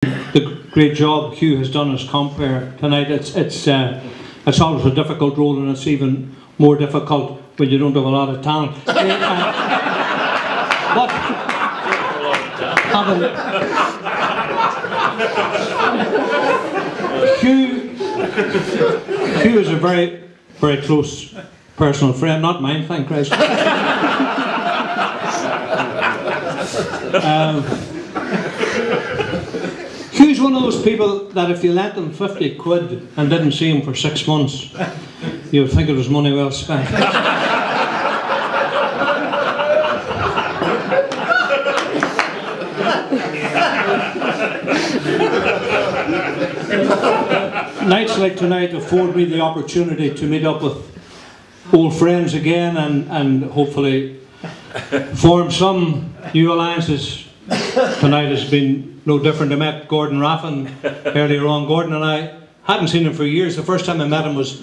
the great job Hugh has done as compere tonight. It's always a difficult role, and it's even more difficult when you don't have a lot of talent. But Hugh is a very, very close personal friend, not mine, thank Christ. Hugh's one of those people that if you lent him 50 quid and didn't see him for 6 months, you would think it was money well spent. Nights like tonight afford me the opportunity to meet up with old friends again and hopefully form some new alliances. Tonight has been no different. I met Gordon Raffin earlier on. Gordon and I hadn't seen him for years. The first time I met him was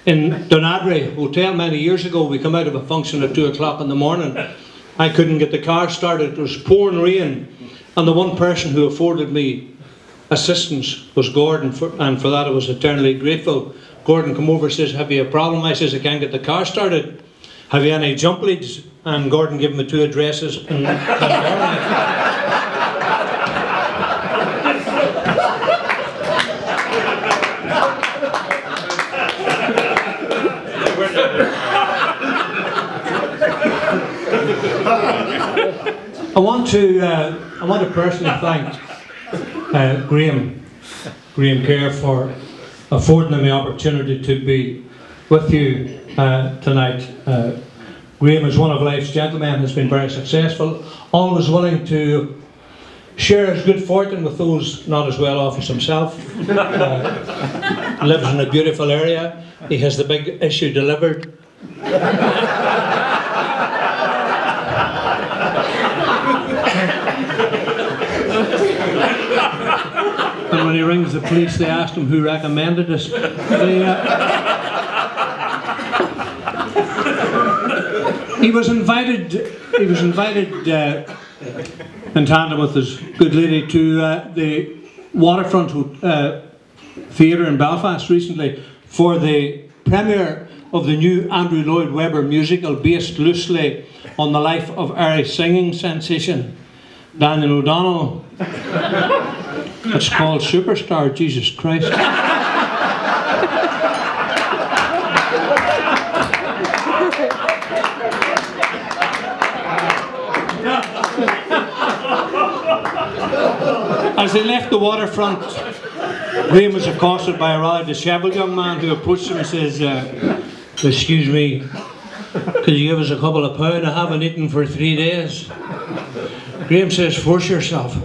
in Dunadry Hotel many years ago. We come out of a function at 2 o'clock in the morning. I couldn't get the car started. It was pouring rain, and the one person who afforded me assistance was Gordon, and for that I was eternally grateful. Gordon come over and says, "Have you a problem?" I says, "I can't get the car started. Have you any jump leads?" And Gordon gave me 2 addresses in I want to personally thank Graham Kerr for affording me the opportunity to be with you tonight. Graham is one of life's gentlemen, has been very successful, always willing to share his good fortune with those not as well off as himself. Lives in a beautiful area. He has the big issue delivered. And when he rings the police, they asked him who recommended us. He was invited in tandem with his good lady to the Waterfront Theatre in Belfast recently for the premiere of the new Andrew Lloyd Webber musical based loosely on the life of Irish singing sensation Daniel O'Donnell. It's called Superstar, Jesus Christ. As they left the waterfront, Graham was accosted by a rather dishevelled young man who approached him and says, "Excuse me, could you give us a couple of pound? I haven't eaten for 3 days." Graham says, "Force yourself."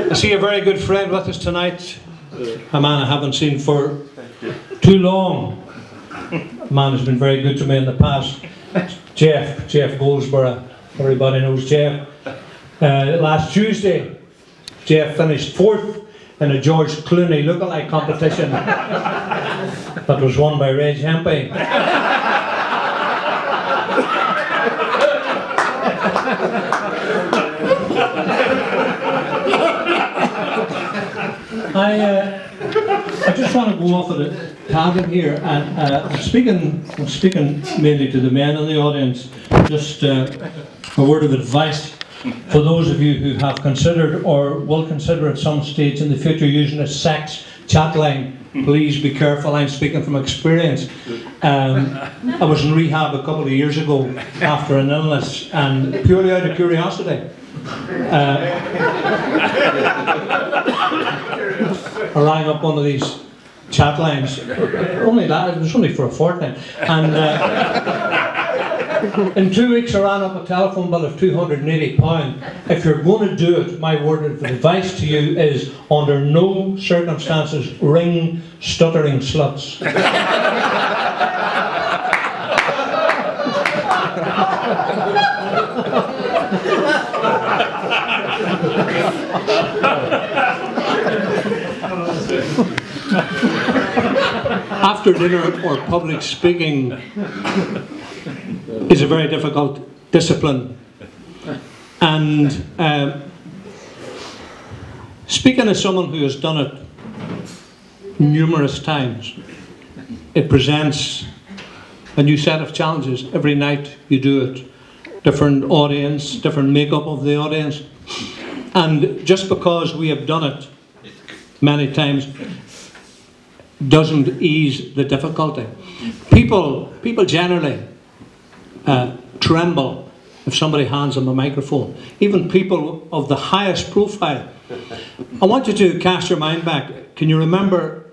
I see a very good friend with us tonight, a man I haven't seen for too long. A man who's been very good to me in the past. Jeff Goldsborough. Everybody knows Jeff. Last Tuesday, Jeff finished 4th in a George Clooney lookalike competition that was won by Reg Hempy. I just want to go off at a tangent here, and I'm speaking mainly to the men in the audience. Just a word of advice for those of you who have considered or will consider at some stage in the future using a sex chat line. Please be careful. I'm speaking from experience. I was in rehab a couple of years ago after an illness, and purely out of curiosity, I rang up one of these chat lines. It was only for a fortnight, and in 2 weeks I ran up a telephone bill of £280. If you're going to do it, my word of advice to you is, under no circumstances ring stuttering sluts. After dinner or public speaking, is a very difficult discipline. And speaking as someone who has done it numerous times, it presents a new set of challenges. Every night you do it. Different audience, different makeup of the audience. And just because we have done it many times doesn't ease the difficulty. People generally tremble if somebody hands them a microphone. Even people of the highest profile. I want you to cast your mind back. Can you remember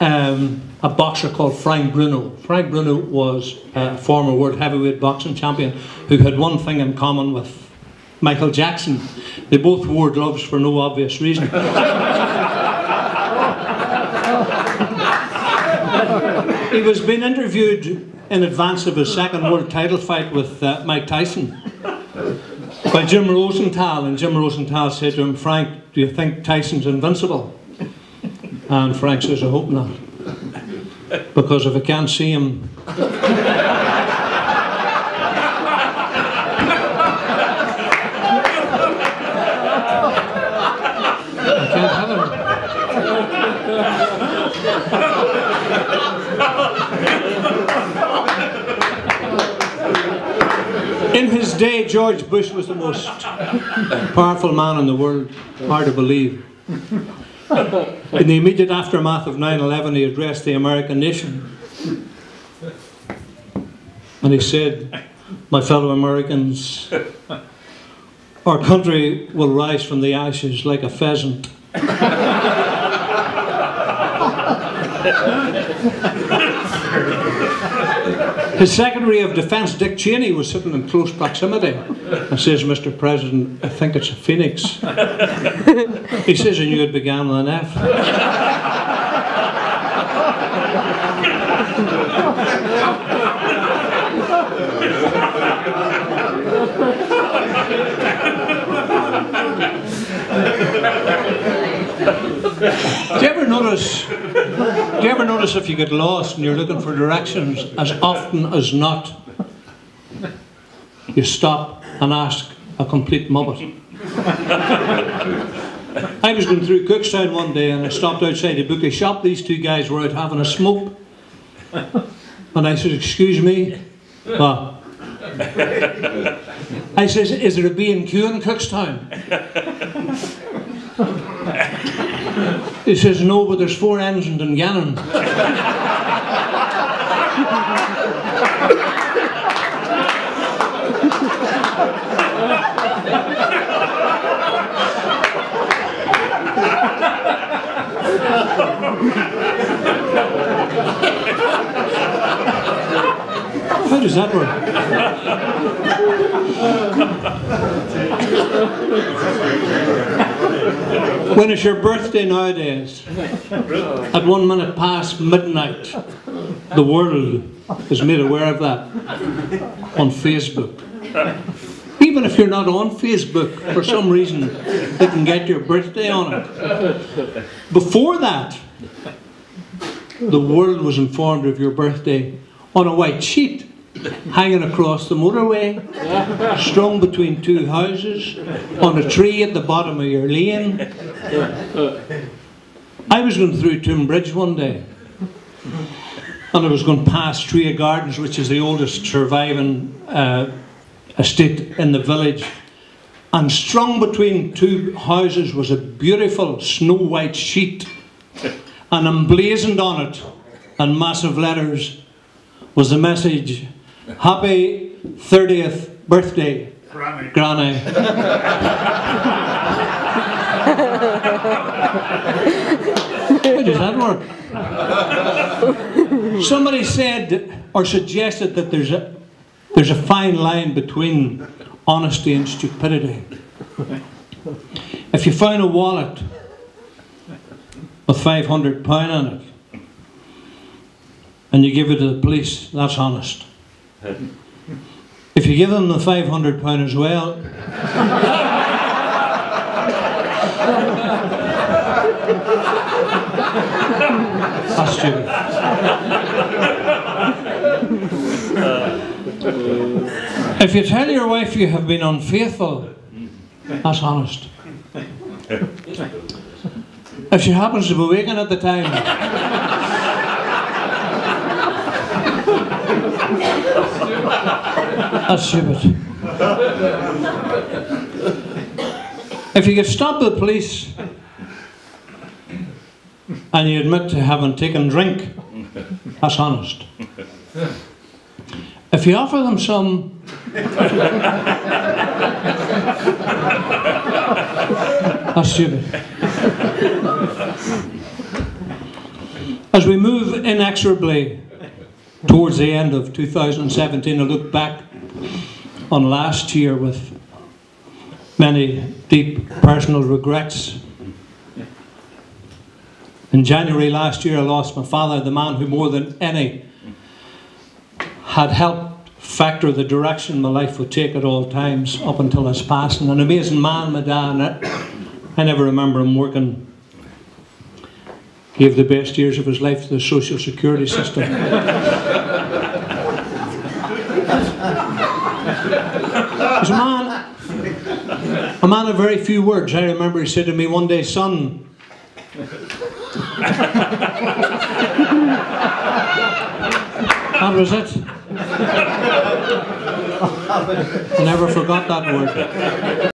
a boxer called Frank Bruno? Frank Bruno was a former world heavyweight boxing champion who had one thing in common with Michael Jackson. They both wore gloves for no obvious reason. He was being interviewed in advance of his second world title fight with Mike Tyson by Jim Rosenthal, and Jim Rosenthal said to him, "Frank, do you think Tyson's invincible?" And Frank says, "I hope not, because if I can't see him..." I can't have him. In his day, George Bush was the most powerful man in the world. Hard to believe. In the immediate aftermath of 9/11, he addressed the American nation. And he said, "My fellow Americans, our country will rise from the ashes like a pheasant." His Secretary of Defense, Dick Cheney, was sitting in close proximity and says, "Mr. President, I think it's a phoenix." He says, "I knew it began with an F." Do you ever notice if you get lost and you're looking for directions, as often as not you stop and ask a complete muppet? I was going through Cookstown one day and I stopped outside a bookie shop. These two guys were out having a smoke. And I said, "Excuse me?" "What?" I says, "Is there a B&Q in Cookstown?" He says, "No, but there's 4 N's in Dungannon." How does that work? When it's your birthday nowadays, at 1 minute past midnight, the world is made aware of that on Facebook. Even if you're not on Facebook, for some reason, they can get your birthday on it. Before that, the world was informed of your birthday on a white sheet hanging across the motorway, strung between 2 houses, on a tree at the bottom of your lane. I was going through Toome Bridge one day, and I was going past Tria Gardens, which is the oldest surviving estate in the village, and strung between 2 houses was a beautiful snow white sheet, and emblazoned on it in massive letters was the message, "Happy 30th birthday, Granny." How does that work? Somebody said or suggested that there's a fine line between honesty and stupidity. If you found a wallet with £500 in it and you give it to the police, that's honest. If you give them the £500 as well, that's stupid. If you tell your wife you have been unfaithful, that's honest. If she happens to be waking at the time, that's stupid. If you get stopped by the police and you admit to having taken drink, that's honest. If you offer them some, that's stupid. As we move inexorably towards the end of 2017, I look back on last year with many deep personal regrets. In January last year I lost my father, the man who more than any had helped factor the direction my life would take at all times up until his passing. An amazing man, my dad. I never remember him working. Gave the best years of his life to the social security system. He was a man of very few words. I remember he said to me one day, "Son," that was it. I never forgot that word.